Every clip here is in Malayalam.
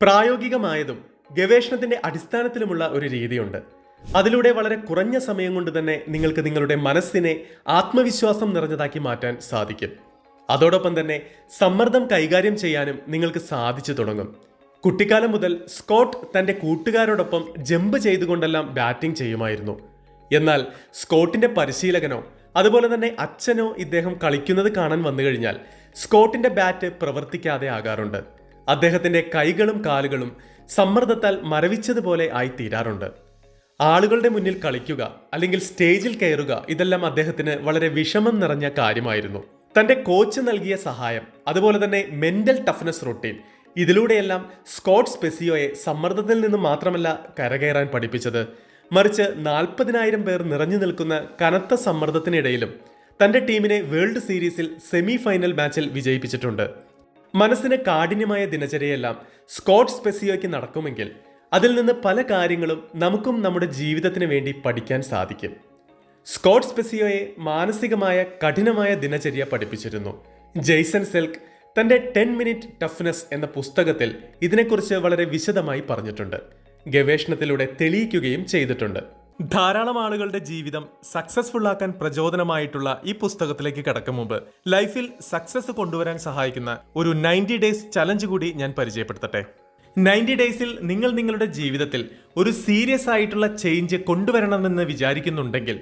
പ്രായോഗികമായതും ഗവേഷണത്തിന്റെ അടിസ്ഥാനത്തിലുമുള്ള ഒരു രീതിയുണ്ട്. അതിലൂടെ വളരെ കുറഞ്ഞ സമയം കൊണ്ട് തന്നെ നിങ്ങൾക്ക് നിങ്ങളുടെ മനസ്സിനെ ആത്മവിശ്വാസം നിറഞ്ഞതാക്കി മാറ്റാൻ സാധിക്കും. അതോടൊപ്പം തന്നെ സമ്മർദ്ദം കൈകാര്യം ചെയ്യാനും നിങ്ങൾക്ക് സാധിച്ചു തുടങ്ങും. കുട്ടിക്കാലം മുതൽ സ്കോട്ട് തന്റെ കൂട്ടുകാരോടൊപ്പം ജമ്പ് ചെയ്തുകൊണ്ടെല്ലാം ബാറ്റിംഗ് ചെയ്യുമായിരുന്നു. എന്നാൽ സ്കോട്ടിന്റെ പരിശീലകനോ അതുപോലെ തന്നെ അച്ഛനോ ഇദ്ദേഹം കളിക്കുന്നത് കാണാൻ വന്നു കഴിഞ്ഞാൽ സ്കോട്ടിന്റെ ബാറ്റ് പ്രവർത്തിക്കാതെ ആകാറുണ്ട്. അദ്ദേഹത്തിന്റെ കൈകളും കാലുകളും സമ്മർദ്ദത്താൽ മരവിച്ചതുപോലെ ആയി തീരാറുണ്ട്. ആളുകളുടെ മുന്നിൽ കളിക്കുക അല്ലെങ്കിൽ സ്റ്റേജിൽ കയറുക ഇതെല്ലാം അദ്ദേഹത്തിന് വളരെ വിഷമം നിറഞ്ഞ കാര്യമായിരുന്നു. തന്റെ കോച്ച് നൽകിയ സഹായം അതുപോലെ തന്നെ മെന്റൽ ടഫ്നെസ് റൊട്ടീൻ ഇതിലൂടെയെല്ലാം സ്കോട്ട് സ്പെസിയോയെ സമ്മർദ്ദത്തിൽ നിന്ന് മാത്രമല്ല കരകയറാൻ പഠിപ്പിച്ചത്, മറിച്ച് 40,000 പേർ നിറഞ്ഞു നിൽക്കുന്ന കനത്ത സമ്മർദ്ദത്തിനിടയിലും തന്റെ ടീമിനെ വേൾഡ് സീരീസിൽ സെമി ഫൈനൽ മാച്ചിൽ വിജയിപ്പിച്ചിട്ടുണ്ട്. മനസ്സിന് കാഠിന്യമായ ദിനചര്യയെല്ലാം സ്കോട്ട് സ്പെസിയോയ്ക്ക് നടക്കുമെങ്കിൽ അതിൽ നിന്ന് പല കാര്യങ്ങളും നമുക്കും നമ്മുടെ ജീവിതത്തിന് വേണ്ടി പഠിക്കാൻ സാധിക്കും. സ്കോട്ട് സ്പെസിയോയെ മാനസികമായ കഠിനമായ ദിനചര്യ പഠിപ്പിച്ചിരുന്നു. ജെയ്സൺ സെൽക്ക് തന്റെ 10 മിനിറ്റ് ടഫ്നെസ് എന്ന പുസ്തകത്തിൽ ഇതിനെക്കുറിച്ച് വളരെ വിശദമായി പറഞ്ഞിട്ടുണ്ട്. ഗവേഷണത്തിലൂടെ തെളിയിക്കുകയും ചെയ്തിട്ടുണ്ട്. ധാരാളം ആളുകളുടെ ജീവിതം സക്സസ്ഫുൾ ആക്കാൻ പ്രചോദനമായിട്ടുള്ള ഈ പുസ്തകത്തിലേക്ക് കടക്കും മുമ്പ് ലൈഫിൽ സക്സസ് കൊണ്ടുവരാൻ സഹായിക്കുന്ന ഒരു 90 ഡേയ്സ് ചലഞ്ച് കൂടി ഞാൻ പരിചയപ്പെടുത്തട്ടെ. 90 ഡേയ്സിൽ നിങ്ങൾ നിങ്ങളുടെ ജീവിതത്തിൽ ഒരു സീരിയസ് ആയിട്ടുള്ള ചേഞ്ച് കൊണ്ടുവരണമെന്ന് വിചാരിക്കുന്നുണ്ടെങ്കിൽ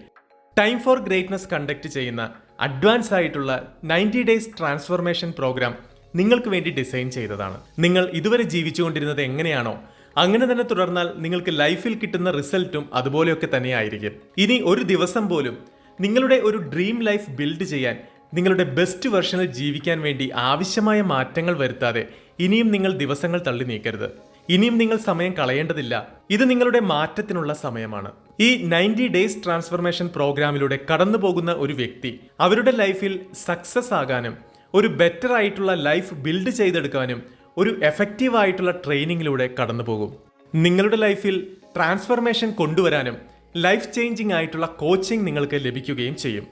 ടൈം ഫോർ ഗ്രേറ്റ്നസ് കണ്ടക്ട് ചെയ്യുന്ന അഡ്വാൻസ് ആയിട്ടുള്ള 90 ഡേയ്സ് ട്രാൻസ്ഫോർമേഷൻ പ്രോഗ്രാം നിങ്ങൾക്ക് വേണ്ടി ഡിസൈൻ ചെയ്തതാണ്. നിങ്ങൾ ഇതുവരെ ജീവിച്ചുകൊണ്ടിരുന്നത് എങ്ങനെയാണോ അങ്ങനെ തന്നെ തുടർന്നാൽ നിങ്ങൾക്ക് ലൈഫിൽ കിട്ടുന്ന റിസൾട്ടും അതുപോലെയൊക്കെ തന്നെയായിരിക്കും. ഇനി ഒരു ദിവസം പോലും നിങ്ങളുടെ ഒരു ഡ്രീം ലൈഫ് ബിൽഡ് ചെയ്യാൻ, നിങ്ങളുടെ ബെസ്റ്റ് വെർഷനിൽ ജീവിക്കാൻ വേണ്ടി ആവശ്യമായ മാറ്റങ്ങൾ വരുത്താതെ ഇനിയും നിങ്ങൾ ദിവസങ്ങൾ തള്ളി നീക്കരുത്. ഇനിയും നിങ്ങൾ സമയം കളയേണ്ടതില്ല. ഇത് നിങ്ങളുടെ മാറ്റത്തിനുള്ള സമയമാണ്. ഈ 90 ഡേയ്സ് ട്രാൻസ്ഫോർമേഷൻ പ്രോഗ്രാമിലൂടെ കടന്നു പോകുന്ന ഒരു വ്യക്തി അവരുടെ ലൈഫിൽ സക്സസ് ആകാനും ഒരു ബെറ്റർ ആയിട്ടുള്ള ലൈഫ് ബിൽഡ് ചെയ്തെടുക്കാനും ഒരു എഫക്റ്റീവ് ആയിട്ടുള്ള ട്രെയിനിങ്ങിലൂടെ കടന്നു പോകും. നിങ്ങളുടെ ലൈഫിൽ ട്രാൻസ്ഫോർമേഷൻ കൊണ്ടുവരാനും ലൈഫ് ചേഞ്ചിങ് ആയിട്ടുള്ള കോച്ചിങ് നിങ്ങൾക്ക് ലഭിക്കുകയും ചെയ്യും.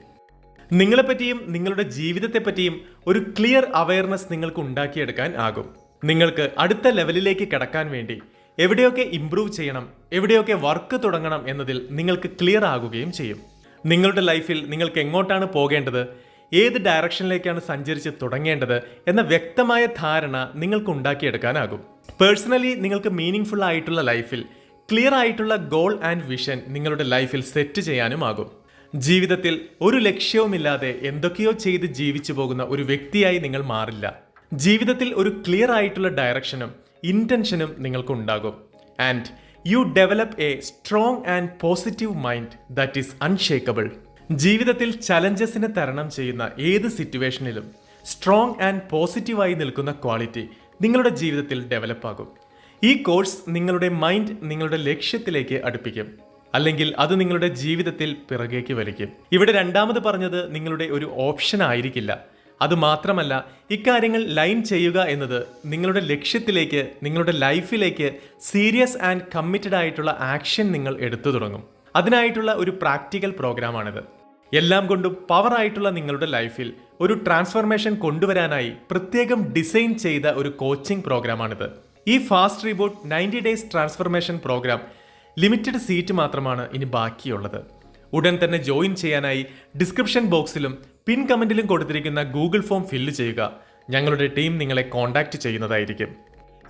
നിങ്ങളെപ്പറ്റിയും നിങ്ങളുടെ ജീവിതത്തെപ്പറ്റിയും ഒരു ക്ലിയർ അവയർനെസ് നിങ്ങൾക്ക് ഉണ്ടാക്കിയെടുക്കാൻ ആകും. നിങ്ങൾക്ക് അടുത്ത ലെവലിലേക്ക് കടക്കാൻ വേണ്ടി എവിടെയൊക്കെ ഇംപ്രൂവ് ചെയ്യണം, എവിടെയൊക്കെ വർക്ക് തുടങ്ങണം എന്നതിൽ നിങ്ങൾക്ക് ക്ലിയർ ആകുകയും ചെയ്യും. നിങ്ങളുടെ ലൈഫിൽ നിങ്ങൾക്ക് എങ്ങോട്ടാണ് പോകേണ്ടത്, ഏത് ഡയറക്ഷനിലേക്കാണ് സഞ്ചരിച്ച് തുടങ്ങേണ്ടത് എന്ന വ്യക്തമായ ധാരണ നിങ്ങൾക്ക് ഉണ്ടാക്കിയെടുക്കാനാകും. പേഴ്സണലി നിങ്ങൾക്ക് മീനിങ് ഫുൾ ആയിട്ടുള്ള ലൈഫിൽ ക്ലിയർ ആയിട്ടുള്ള ഗോൾ ആൻഡ് വിഷൻ നിങ്ങളുടെ ലൈഫിൽ സെറ്റ് ചെയ്യാനുമാകും. ജീവിതത്തിൽ ഒരു ലക്ഷ്യവുമില്ലാതെ എന്തൊക്കെയോ ചെയ്ത് ജീവിച്ചു പോകുന്ന ഒരു വ്യക്തിയായി നിങ്ങൾ മാറില്ല. ജീവിതത്തിൽ ഒരു ക്ലിയർ ആയിട്ടുള്ള ഡയറക്ഷനും ഇന്റൻഷനും നിങ്ങൾക്ക് ഉണ്ടാകും. And you develop A strong and positive mind that is unshakeable. ജീവിതത്തിൽ ചലഞ്ചസിനെ തരണം ചെയ്യുന്ന ഏത് സിറ്റുവേഷനിലും സ്ട്രോങ് ആൻഡ് പോസിറ്റീവായി നിൽക്കുന്ന ക്വാളിറ്റി നിങ്ങളുടെ ജീവിതത്തിൽ ഡെവലപ്പ് ആകും. ഈ കോഴ്സ് നിങ്ങളുടെ മൈൻഡ് നിങ്ങളുടെ ലക്ഷ്യത്തിലേക്ക് അടുപ്പിക്കും, അല്ലെങ്കിൽ അത് നിങ്ങളുടെ ജീവിതത്തിൽ പിറകേക്ക് വലിക്കും. ഇവിടെ രണ്ടാമത് പറഞ്ഞത് നിങ്ങളുടെ ഒരു ഓപ്ഷൻ ആയിരിക്കില്ല. അതുമാത്രമല്ല, ഇക്കാര്യങ്ങൾ ലൈൻ ചെയ്യുക എന്നത് നിങ്ങളുടെ ലക്ഷ്യത്തിലേക്ക്, നിങ്ങളുടെ ലൈഫിലേക്ക് സീരിയസ് ആൻഡ് കമ്മിറ്റഡ് ആയിട്ടുള്ള ആക്ഷൻ നിങ്ങൾ എടുത്തു തുടങ്ങും. അതിനായിട്ടുള്ള ഒരു പ്രാക്ടിക്കൽ പ്രോഗ്രാമാണിത്. എല്ലാം കൊണ്ടും പവർ ആയിട്ടുള്ള നിങ്ങളുടെ ലൈഫിൽ ഒരു ട്രാൻസ്ഫോർമേഷൻ കൊണ്ടുവരാനായി പ്രത്യേകം ഡിസൈൻ ചെയ്ത ഒരു കോച്ചിങ് പ്രോഗ്രാമാണിത്. ഈ fast reboot 90 days transformation program limited seat മാത്രമാണ് ഇനി ബാക്കിയുള്ളത്. ഉടൻ തന്നെ ജോയിൻ ചെയ്യാനായി ഡിസ്ക്രിപ്ഷൻ ബോക്സിലും പിൻ കമന്റിലും കൊടുത്തിരിക്കുന്ന ഗൂഗിൾ ഫോം ഫില്ല് ചെയ്യുക. ഞങ്ങളുടെ ടീം നിങ്ങളെ കോൺടാക്ട് ചെയ്യുന്നതായിരിക്കും.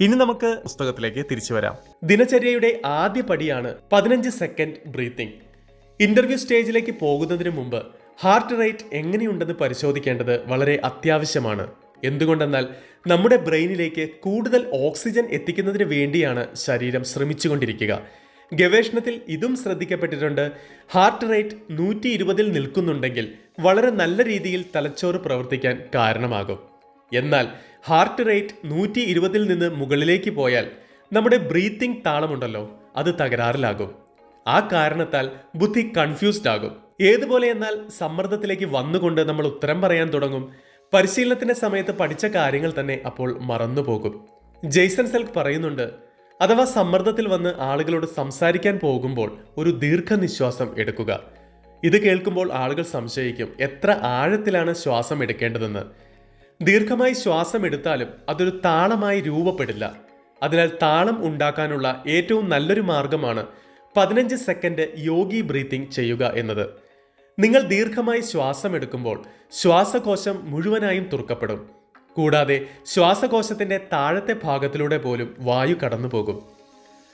ഇനി നമുക്ക് പുസ്തകത്തിലേക്ക് തിരിച്ചു വരാം. ദിനചര്യയുടെ ആദ്യ പടിയാണ് 15 സെക്കൻഡ് ബ്രീത്തിങ്. ഇന്റർവ്യൂ സ്റ്റേജിലേക്ക് പോകുന്നതിന് മുമ്പ് ഹാർട്ട് റേറ്റ് എങ്ങനെയുണ്ടെന്ന് പരിശോധിക്കേണ്ടത് വളരെ അത്യാവശ്യമാണ്. എന്തുകൊണ്ടെന്നാൽ നമ്മുടെ ബ്രെയിനിലേക്ക് കൂടുതൽ ഓക്സിജൻ എത്തിക്കുന്നതിന് വേണ്ടിയാണ് ശരീരം ശ്രമിച്ചുകൊണ്ടിരിക്കുക. ഗവേഷണത്തിൽ ഇതും ശ്രദ്ധിക്കപ്പെട്ടിട്ടുണ്ട്. ഹാർട്ട് റേറ്റ് 120 നിൽക്കുന്നുണ്ടെങ്കിൽ വളരെ നല്ല രീതിയിൽ തലച്ചോറ് പ്രവർത്തിക്കാൻ കാരണമാകും. എന്നാൽ ഹാർട്ട് റേറ്റ് 120 നിന്ന് മുകളിലേക്ക് പോയാൽ നമ്മുടെ ബ്രീത്തിങ് താളമുണ്ടല്ലോ, അത് തകരാറിലാകും. ആ കാരണത്താൽ ബുദ്ധി കൺഫ്യൂസ്ഡ് ആകും. ഏതുപോലെ എന്നാൽ സമ്മർദ്ദത്തിലേക്ക് വന്നുകൊണ്ട് നമ്മൾ ഉത്തരം പറയാൻ തുടങ്ങും. പരിശീലനത്തിന്റെ സമയത്ത് പഠിച്ച കാര്യങ്ങൾ തന്നെ അപ്പോൾ മറന്നുപോകും. ജെയ്സൺ സെൽക്ക് പറയുന്നുണ്ട്, അഥവാ സമ്മർദ്ദത്തിൽ വന്ന് ആളുകളോട് സംസാരിക്കാൻ പോകുമ്പോൾ ഒരു ദീർഘനിശ്വാസം എടുക്കുക. ഇത് കേൾക്കുമ്പോൾ ആളുകൾ സംശയിക്കും, എത്ര ആഴത്തിലാണ് ശ്വാസം എടുക്കേണ്ടതെന്ന്. ദീർഘമായി ശ്വാസം എടുത്താലും അതൊരു താളമായി രൂപപ്പെടില്ല. അതിനാൽ താളം ഉണ്ടാക്കാനുള്ള ഏറ്റവും നല്ലൊരു മാർഗമാണ് 15 സെക്കൻഡ് യോഗി ബ്രീത്തിങ് ചെയ്യുക എന്നത്. നിങ്ങൾ ദീർഘമായി ശ്വാസം എടുക്കുമ്പോൾ ശ്വാസകോശം മുഴുവനായും തുറക്കപ്പെടും. കൂടാതെ ശ്വാസകോശത്തിന്റെ താഴത്തെ ഭാഗത്തിലൂടെ പോലും വായു കടന്നു പോകും.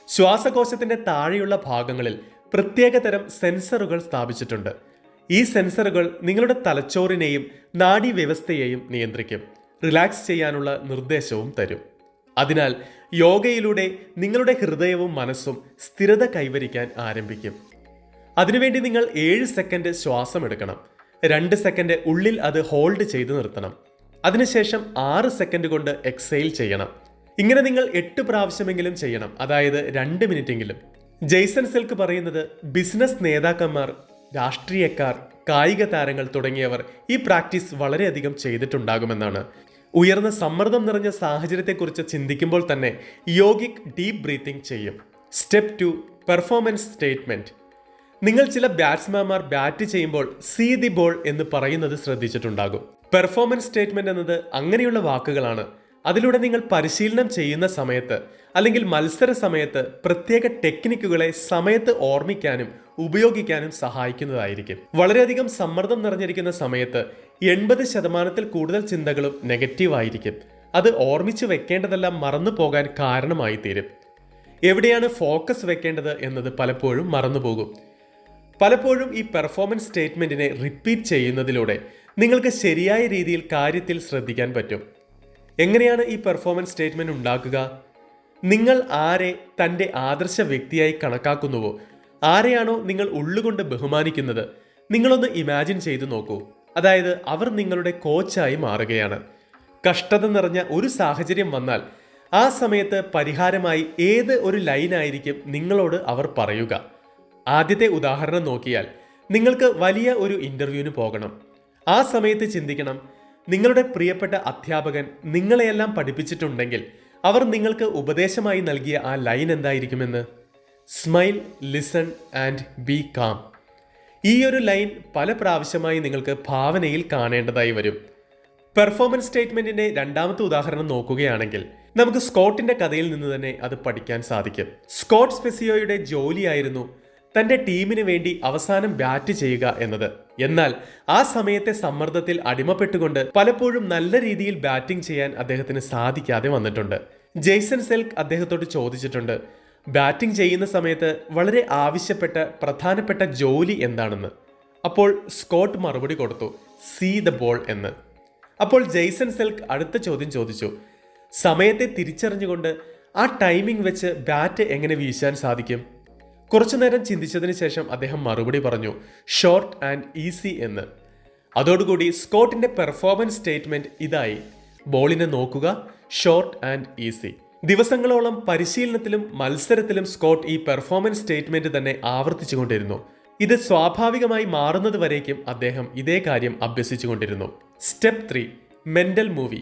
ശ്വാസകോശത്തിന്റെ താഴെയുള്ള ഭാഗങ്ങളിൽ പ്രത്യേകതരം സെൻസറുകൾ സ്ഥാപിച്ചിട്ടുണ്ട്. ഈ സെൻസറുകൾ നിങ്ങളുടെ തലച്ചോറിനെയും നാഡീവ്യവസ്ഥയെയും നിയന്ത്രിക്കും, റിലാക്സ് ചെയ്യാനുള്ള നിർദ്ദേശവും തരും. അതിനാൽ യോഗയിലൂടെ നിങ്ങളുടെ ഹൃദയവും മനസ്സും സ്ഥിരത കൈവരിക്കാൻ ആരംഭിക്കും. അതിനുവേണ്ടി നിങ്ങൾ 7 സെക്കൻഡ് ശ്വാസം എടുക്കണം. 2 സെക്കൻഡ് ഉള്ളിൽ അത് ഹോൾഡ് ചെയ്ത് നിർത്തണം. അതിനുശേഷം 6 സെക്കൻഡ് കൊണ്ട് എക്സെയിൽ ചെയ്യണം. ഇങ്ങനെ നിങ്ങൾ 8 പ്രാവശ്യമെങ്കിലും ചെയ്യണം, അതായത് 2 മിനിറ്റെങ്കിലും. ജെയ്സൺ സെൽക്ക് പറയുന്നത് ബിസിനസ് നേതാക്കന്മാർ, രാഷ്ട്രീയക്കാർ, കായിക താരങ്ങൾ തുടങ്ങിയവർ ഈ പ്രാക്ടീസ് വളരെയധികം ചെയ്തിട്ടുണ്ടാകുമെന്നാണ്. ഉയർന്ന സമ്മർദ്ദം നിറഞ്ഞ സാഹചര്യത്തെക്കുറിച്ച് ചിന്തിക്കുമ്പോൾ തന്നെ യോഗിക് ഡീപ് ബ്രീത്തിങ് ചെയ്യും. Step 2 performance statement. നിങ്ങൾ ചില ബാറ്റ്സ്മാൻമാർ ബാറ്റ് ചെയ്യുമ്പോൾ സീ ദി ബോൾ എന്ന് പറയുന്നത് ശ്രദ്ധിച്ചിട്ടുണ്ടാകും. പെർഫോമൻസ് സ്റ്റേറ്റ്മെന്റ് എന്നത് അങ്ങനെയുള്ള വാക്കുകളാണ്. അതിലൂടെ നിങ്ങൾ പരിശീലനം ചെയ്യുന്ന സമയത്ത് അല്ലെങ്കിൽ മത്സര സമയത്ത് പ്രത്യേക ടെക്നിക്കുകളെ സമയത്ത് ഓർമ്മിക്കാനും ഉപയോഗിക്കാനും സഹായിക്കുന്നതായിരിക്കും. വളരെയധികം സമ്മർദ്ദം നിറഞ്ഞിരിക്കുന്ന സമയത്ത് 80% കൂടുതൽ ചിന്തകളും നെഗറ്റീവ് ആയിരിക്കും. അത് ഓർമ്മിച്ചു വെക്കേണ്ടതെല്ലാം മറന്നു പോകാൻ കാരണമായി തീരും. എവിടെയാണ് ഫോക്കസ് വെക്കേണ്ടത് എന്നത് പലപ്പോഴും മറന്നുപോകും. പലപ്പോഴും ഈ പെർഫോമൻസ് സ്റ്റേറ്റ്മെന്റിനെ റിപ്പീറ്റ് ചെയ്യുന്നതിലൂടെ നിങ്ങൾക്ക് ശരിയായ രീതിയിൽ കാര്യത്തിൽ ശ്രദ്ധിക്കാൻ പറ്റും. എങ്ങനെയാണ് ഈ പെർഫോമൻസ് സ്റ്റേറ്റ്മെന്റ് ഉണ്ടാക്കുക? നിങ്ങൾ ആരെ തൻ്റെ ആദർശ വ്യക്തിയായി കണക്കാക്കുന്നുവോ, ആരെയാണോ നിങ്ങൾ ഉള്ളുകൊണ്ട് ബഹുമാനിക്കുന്നത്, നിങ്ങളൊന്ന് ഇമാജിൻ ചെയ്തു നോക്കൂ. അതായത് അവർ നിങ്ങളുടെ കോച്ചായി മാറുകയാണ്. കഷ്ടത നിറഞ്ഞ ഒരു സാഹചര്യം വന്നാൽ ആ സമയത്ത് പരിഹാരമായി ഏത് ഒരു ലൈനായിരിക്കും നിങ്ങളോട് അവർ പറയുക? ആദ്യത്തെ ഉദാഹരണം നോക്കിയാൽ, നിങ്ങൾക്ക് വലിയ ഒരു ഇന്റർവ്യൂവിന് പോകണം. ആ സമയത്ത് ചിന്തിക്കണം, നിങ്ങളുടെ പ്രിയപ്പെട്ട അധ്യാപകൻ നിങ്ങളെയെല്ലാം പഠിപ്പിച്ചിട്ടുണ്ടെങ്കിൽ അവർ നിങ്ങൾക്ക് ഉപദേശമായി നൽകിയ ആ ലൈൻ എന്തായിരിക്കുമെന്ന്. Smile, listen and B calm. ഈ ഒരു ലൈൻ പല പ്രാവശ്യമായി നിങ്ങൾക്ക് ഭാവനയിൽ കാണേണ്ടതായി വരും. പെർഫോമൻസ് സ്റ്റേറ്റ്മെന്റിന്റെ രണ്ടാമത്തെ ഉദാഹരണം നോക്കുകയാണെങ്കിൽ നമുക്ക് സ്കോട്ടിന്റെ കഥയിൽ നിന്ന് തന്നെ അത് പഠിക്കാൻ സാധിക്കും. സ്കോട്ട് സ്പെസിയോയുടെ ജോലിയായിരുന്നു തന്റെ ടീമിന് വേണ്ടി അവസാനം ബാറ്റ് ചെയ്യുക എന്നത്. എന്നാൽ ആ സമയത്തെ സമ്മർദ്ദത്തിൽ അടിമപ്പെട്ടുകൊണ്ട് പലപ്പോഴും നല്ല രീതിയിൽ ബാറ്റിംഗ് ചെയ്യാൻ അദ്ദേഹത്തിന് സാധിക്കാതെ വന്നിട്ടുണ്ട്. ജെയ്സൺ സെൽക്ക് അദ്ദേഹത്തോട് ചോദിച്ചിട്ടുണ്ട്, ബാറ്റിംഗ് ചെയ്യുന്ന സമയത്ത് വളരെ ആവശ്യപ്പെട്ട പ്രധാനപ്പെട്ട ജോലി എന്താണെന്ന്. അപ്പോൾ സ്കോട്ട് മറുപടി കൊടുത്തു, സീ ദ ബോൾ എന്ന്. അപ്പോൾ ജെയ്സൺ സെൽക്ക് അടുത്ത ചോദ്യം ചോദിച്ചു, സമയത്തെ തിരിച്ചറിഞ്ഞുകൊണ്ട് ആ ടൈമിംഗ് വെച്ച് ബാറ്റ് എങ്ങനെ വീശാൻ സാധിക്കും? കുറച്ചു നേരം ചിന്തിച്ചതിന് ശേഷം അദ്ദേഹം മറുപടി പറഞ്ഞു, ഷോർട്ട് ആൻഡ് ഈസി എന്ന്. അതോടുകൂടി സ്കോട്ടിന്റെ പെർഫോമൻസ് സ്റ്റേറ്റ്മെന്റ് ഇതായി, ബോളിനെ നോക്കുക, ഷോർട്ട് ആൻഡ് ഈസി. ദിവസങ്ങളോളം പരിശീലനത്തിലും മത്സരത്തിലും സ്കോട്ട് ഈ പെർഫോമൻസ് സ്റ്റേറ്റ്മെന്റ് തന്നെ ആവർത്തിച്ചുകൊണ്ടിരുന്നു. ഇത് സ്വാഭാവികമായി മാറുന്നത് വരേക്കും അദ്ദേഹം ഇതേ കാര്യം അഭ്യസിച്ചുകൊണ്ടിരുന്നു. Step 3 mental movie.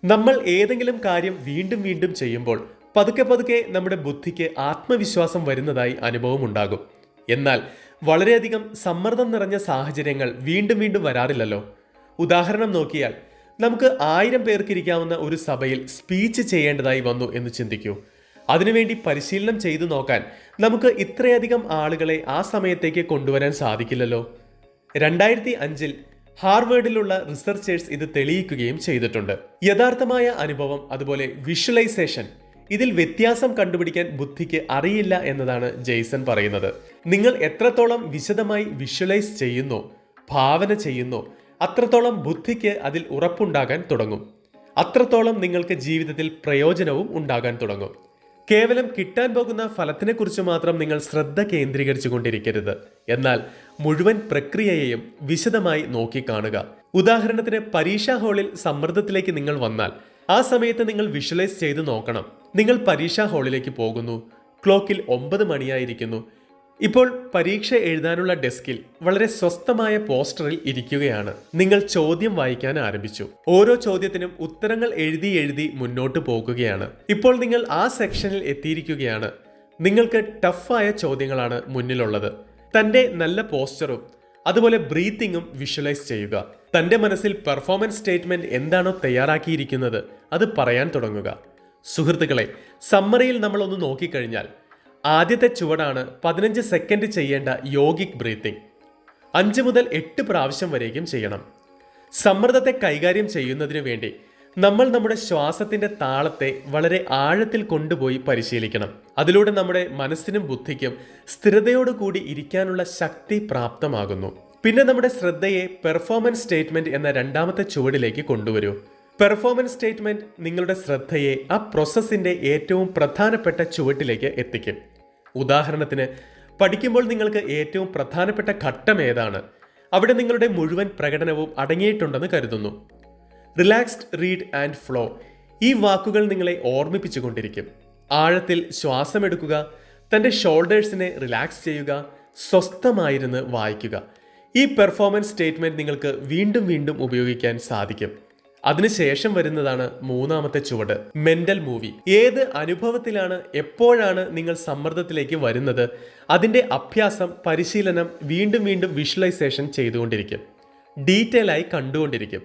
നമ്മൾ ഏതെങ്കിലും കാര്യം വീണ്ടും വീണ്ടും ചെയ്യുമ്പോൾ പതുക്കെ പതുക്കെ നമ്മുടെ ബുദ്ധിക്ക് ആത്മവിശ്വാസം വരുന്നതായി അനുഭവം ഉണ്ടാകും. എന്നാൽ വളരെയധികം സമ്മർദ്ദം നിറഞ്ഞ സാഹചര്യങ്ങൾ വീണ്ടും വീണ്ടും വരാറില്ലല്ലോ. ഉദാഹരണം നോക്കിയാൽ, നമുക്ക് 1000 പേർക്ക് ഇരിക്കാവുന്ന ഒരു സഭയിൽ സ്പീച്ച് ചെയ്യേണ്ടതായി വന്നു എന്ന് ചിന്തിക്കൂ. അതിനുവേണ്ടി പരിശീലനം ചെയ്തു നോക്കാൻ നമുക്ക് ഇത്രയധികം ആളുകളെ ആ സമയത്തേക്ക് കൊണ്ടുവരാൻ സാധിക്കില്ലല്ലോ. 2005 ഹാർവേഡിലുള്ള റിസർച്ചേഴ്സ് ഇത് തെളിയിക്കുകയും ചെയ്തിട്ടുണ്ട്. യഥാർത്ഥമായ അനുഭവം, അതുപോലെ വിഷ്വലൈസേഷൻ, ഇതിൽ വ്യത്യാസം കണ്ടുപിടിക്കാൻ ബുദ്ധിക്ക് അറിയില്ല എന്നതാണ് ജെയ്സൺ പറയുന്നത്. നിങ്ങൾ എത്രത്തോളം വിശദമായി വിഷ്വലൈസ് ചെയ്യുന്നോ, ഭാവന ചെയ്യുന്നോ, അത്രത്തോളം ബുദ്ധിക്ക് അതിൽ ഉറപ്പുണ്ടാകാൻ തുടങ്ങും. അത്രത്തോളം നിങ്ങൾക്ക് ജീവിതത്തിൽ പ്രയോജനവും ഉണ്ടാകാൻ തുടങ്ങും. കേവലം കിട്ടാൻ പോകുന്ന ഫലത്തിനെക്കുറിച്ച് മാത്രം നിങ്ങൾ ശ്രദ്ധ കേന്ദ്രീകരിച്ചു കൊണ്ടിരിക്കരുത്. എന്നാൽ മുഴുവൻ പ്രക്രിയയെയും വിശദമായി നോക്കിക്കാണുക. ഉദാഹരണത്തിന്, പരീക്ഷാ ഹാളിൽ സമ്മർദ്ദത്തിലേക്ക് നിങ്ങൾ വന്നാൽ ആ സമയത്ത് നിങ്ങൾ വിഷ്വലൈസ് ചെയ്ത് നോക്കണം. നിങ്ങൾ പരീക്ഷാ ഹാളിലേക്ക് പോകുന്നു, ക്ലോക്കിൽ 9 മണിയായിരിക്കുന്നു. ഇപ്പോൾ പരീക്ഷ എഴുതാനുള്ള ഡെസ്കിൽ വളരെ സ്വസ്ഥമായ പോസ്റ്ററിൽ ഇരിക്കുകയാണ്. നിങ്ങൾ ചോദ്യം വായിക്കാൻ ആരംഭിച്ചു. ഓരോ ചോദ്യത്തിനും ഉത്തരങ്ങൾ എഴുതി എഴുതി മുന്നോട്ട് പോകുകയാണ്. ഇപ്പോൾ നിങ്ങൾ ആ സെക്ഷനിൽ എത്തിയിരിക്കുകയാണ്. നിങ്ങൾക്ക് ടഫായ ചോദ്യങ്ങളാണ് മുന്നിലുള്ളത്. തന്റെ നല്ല പോസ്റ്ററും അതുപോലെ ബ്രീത്തിങ്ങും വിഷ്വലൈസ് ചെയ്യുക. തന്റെ മനസ്സിൽ പെർഫോമൻസ് സ്റ്റേറ്റ്മെന്റ് എന്താണോ തയ്യാറാക്കിയിരിക്കുന്നത് അത് പറയാൻ തുടങ്ങുക. സുഹൃത്തുക്കളെ, സമ്മറിയിൽ നമ്മളൊന്ന് നോക്കിക്കഴിഞ്ഞാൽ ആദ്യത്തെ ചുവടാണ് 15 സെക്കൻഡ് ചെയ്യേണ്ട യോഗിക് ബ്രീത്തിങ്. 5 മുതൽ 8 പ്രാവശ്യം വരേക്കും ചെയ്യണം. സമ്മർദ്ദത്തെ കൈകാര്യം ചെയ്യുന്നതിനു വേണ്ടി നമ്മൾ നമ്മുടെ ശ്വാസത്തിന്റെ താളത്തെ വളരെ ആഴത്തിൽ കൊണ്ടുപോയി പരിശീലിക്കണം. അതിലൂടെ നമ്മുടെ മനസ്സിനും ബുദ്ധിക്കും സ്ഥിരതയോടുകൂടി ഇരിക്കാനുള്ള ശക്തി പ്രാപ്തമാകുന്നു. പിന്നെ നമ്മുടെ ശ്രദ്ധയെ പെർഫോമൻസ് സ്റ്റേറ്റ്മെന്റ് എന്ന രണ്ടാമത്തെ ചുവടിലേക്ക് കൊണ്ടുവരൂ. പെർഫോമൻസ് സ്റ്റേറ്റ്മെന്റ് നിങ്ങളുടെ ശ്രദ്ധയെ ആ പ്രോസസ്സിന്റെ ഏറ്റവും പ്രധാനപ്പെട്ട ചുവട്ടിലേക്ക് എത്തിക്കും. ഉദാഹരണത്തിന്, പഠിക്കുമ്പോൾ നിങ്ങൾക്ക് ഏറ്റവും പ്രധാനപ്പെട്ട ഘട്ടം ഏതാണ്? അവിടെ നിങ്ങളുടെ മുഴുവൻ പ്രകടനവും അടങ്ങിയിട്ടുണ്ടെന്ന് കരുതുന്നു. റിലാക്സ്ഡ്, റീഡ് ആൻഡ് ഫ്ലോ, ഈ വാക്കുകൾ നിങ്ങളെ ഓർമ്മിപ്പിച്ചുകൊണ്ടിരിക്കും. ആഴത്തിൽ ശ്വാസമെടുക്കുക, തൻ്റെ ഷോൾഡേഴ്സിനെ റിലാക്സ് ചെയ്യുക, സ്വസ്ഥമായിരുന്ന് വായിക്കുക. ഈ പെർഫോമൻസ് സ്റ്റേറ്റ്മെന്റ് നിങ്ങൾക്ക് വീണ്ടും വീണ്ടും ഉപയോഗിക്കാൻ സാധിക്കും. അതിനുശേഷം വരുന്നതാണ് മൂന്നാമത്തെ ചുവട്, മെന്റൽ മൂവി. ഏത് അനുഭവത്തിലാണ്, എപ്പോഴാണ് നിങ്ങൾ സമ്മർദ്ദത്തിലേക്ക് വരുന്നത്, അതിൻ്റെ അഭ്യാസം, പരിശീലനം വീണ്ടും വീണ്ടും വിഷ്വലൈസേഷൻ ചെയ്തുകൊണ്ടിരിക്കും. ഡീറ്റെയിൽ ആയി കണ്ടുകൊണ്ടിരിക്കും.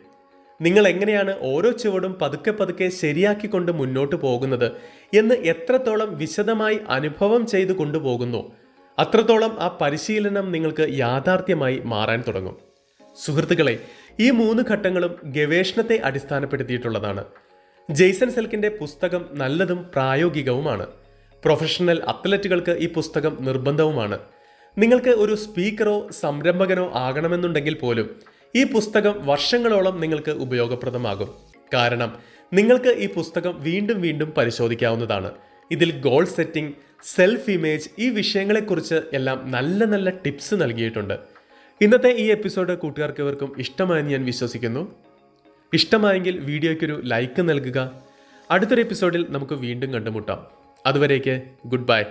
നിങ്ങൾ എങ്ങനെയാണ് ഓരോ ചുവടും പതുക്കെ പതുക്കെ ശരിയാക്കിക്കൊണ്ട് മുന്നോട്ട് പോകുന്നത് എന്ന് എത്രത്തോളം വിശദമായി അനുഭവം ചെയ്തു കൊണ്ടുപോകുന്നു, അത്രത്തോളം ആ പരിശീലനം നിങ്ങൾക്ക് യാഥാർത്ഥ്യമായി മാറാൻ തുടങ്ങും. സുഹൃത്തുക്കളെ, ഈ 3 ഘട്ടങ്ങളും ഗവേഷണത്തെ അടിസ്ഥാനപ്പെടുത്തിയിട്ടുള്ളതാണ്. ജെയ്സൺ സെൽക്കിന്റെ പുസ്തകം നല്ലതും പ്രായോഗികവുമാണ്. പ്രൊഫഷണൽ അത്ലറ്റുകൾക്ക് ഈ പുസ്തകം നിർബന്ധവുമാണ്. നിങ്ങൾക്ക് ഒരു സ്പീക്കറോ സംരംഭകനോ ആകണമെന്നുണ്ടെങ്കിൽ പോലും ഈ പുസ്തകം വർഷങ്ങളോളം നിങ്ങൾക്ക് ഉപയോഗപ്രദമാകും. കാരണം നിങ്ങൾക്ക് ഈ പുസ്തകം വീണ്ടും വീണ്ടും പരിശോധിക്കാവുന്നതാണ്. ഇതിൽ ഗോൾ സെറ്റിംഗ്, സെൽഫ് ഇമേജ്, ഈ വിഷയങ്ങളെക്കുറിച്ച് എല്ലാം നല്ല നല്ല ടിപ്സ് നൽകിയിട്ടുണ്ട്. ഇന്നത്തെ ഈ എപ്പിസോഡ് കൂട്ടുകാർക്ക് ഇവർക്കും ഇഷ്ടമായെന്ന് ഞാൻ വിശ്വസിക്കുന്നു. ഇഷ്ടമായെങ്കിൽ വീഡിയോയ്ക്കൊരു ലൈക്ക് നൽകുക. അടുത്തൊരു എപ്പിസോഡിൽ നമുക്ക് വീണ്ടും കണ്ടുമുട്ടാം. അതുവരേക്ക് ഗുഡ് ബൈ.